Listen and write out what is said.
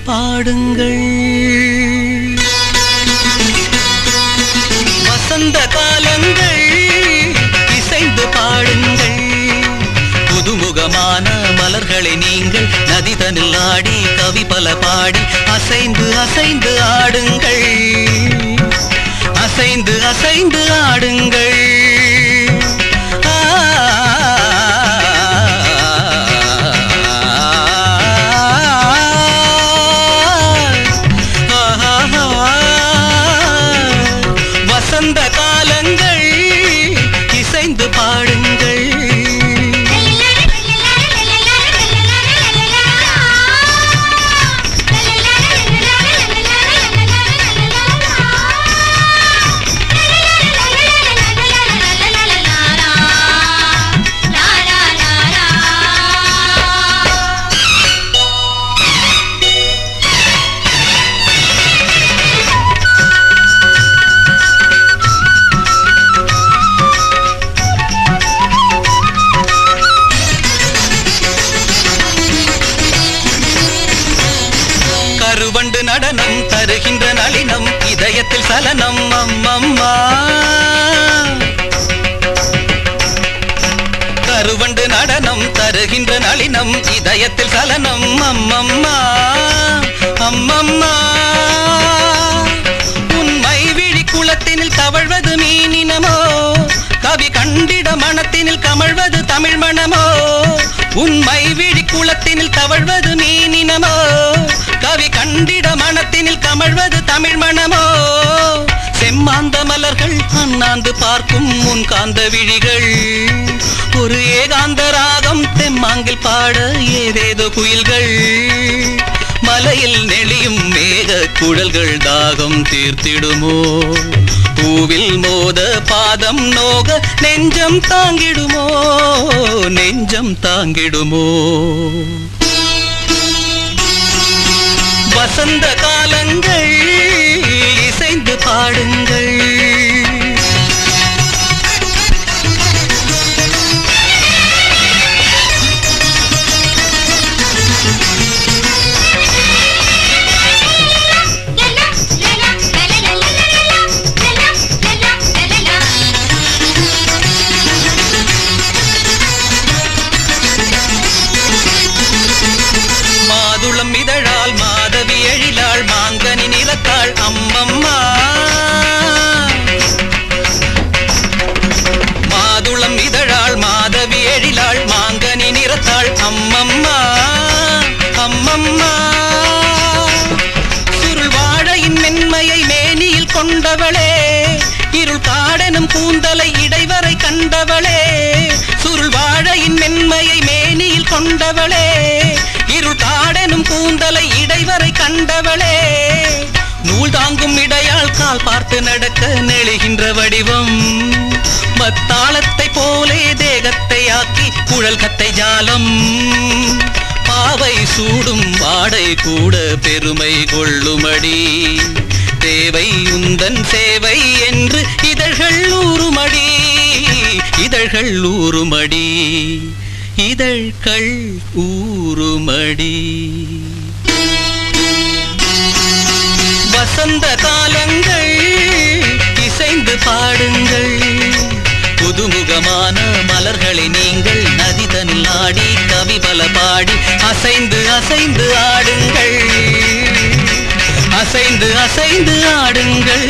பாடுங்கள். வசந்த காலங்கள் இசைந்து பாடுங்கள். புதுமுகமான மலர்களை நீங்கள் நதிதனில் ஆடி கவி பல பாடி அசைந்து அசைந்து ஆடுங்கள். அசைந்து அசைந்து ஆடுங்கள். வசந்த காலங்கள் இசைந்து பாடுங்கள். கருவண்டு நடனம் தருகின்ற நளினம் இதயத்தில் சலனம் அம்மம்மா. கருவண்டு நடனம் தருகின்ற நளினம் இதயத்தில் சலனம் அம்மம்மா அம்மம்மா. உன்மை விழி குளத்தினில் தவழ்வது மீனினமோ கவி கண்டிட மனத்தினில் கமழ்வது தமிழ் மணமோ. உன்மை விழி குளத்தினில் தவழ்வது மீனினமோ கவி கண்டிட மனத்தினில் கமழ்வது தமிழ் மணமோ. செம்மாந்த மலர்கள் அண்ணாந்து பார்க்கும் முன் காந்த விழிகள் ஒரு ஏகாந்த ராகம் தெம்மாங்கில் பாட ஏதேதோ குயில்கள். மலையில் நெளியும் மேக குழல்கள் தாகம் தீர்த்திடுமோ. பூவில் மோத பாதம் நோக நெஞ்சம் தாங்கிடுமோ நெஞ்சம் தாங்கிடுமோ. வசந்த காலங்கள் இசைந்து பாடுங்கள். மாதுளம் இதழால் மாதவி எழிலாள் மாங்கனி நிறத்தாள் அம்மம்மா. மாதுளம் இதழாள் மாதவி எழிலாள் மாங்கனி நிறத்தாள் அம்மம்மா அம்மம்மா. சுருள் வாழையின் மென்மையை மேனியில் கொண்டவளே இருள் காடெனும் கூந்தலை இடைவரை கண்டவளே. சுருள் வாழையின் மென்மையை மேனியில் கொண்டவளே இருள் காடெனும் கூந்தலை இடைவரை கண்டவளே. நூல் தாங்கும் இடையால் கால் பார்த்து நடக்க நெளிகின்ற வடிவம் மத்தாளத்தை போலே தேகத்தை ஆக்கி குழல் கத்தை ஜாலம். பாவை சூடும் வாடை கூட பெருமை கொள்ளுமடி தேவை உந்தன் சேவை என்று இதழ்கள் ஊறுமடி இதழ்கள் ஊறுமடி இதழ்கள் ஊறுமடி. வசந்த காலங்கள் இசைந்து பாடுங்கள். புதுமுகமான மலர்களை நீங்கள் நதிதனில் ஆடி கவி பல பாடி அசைந்து அசைந்து ஆடுங்கள். அசைந்து அசைந்து ஆடுங்கள்.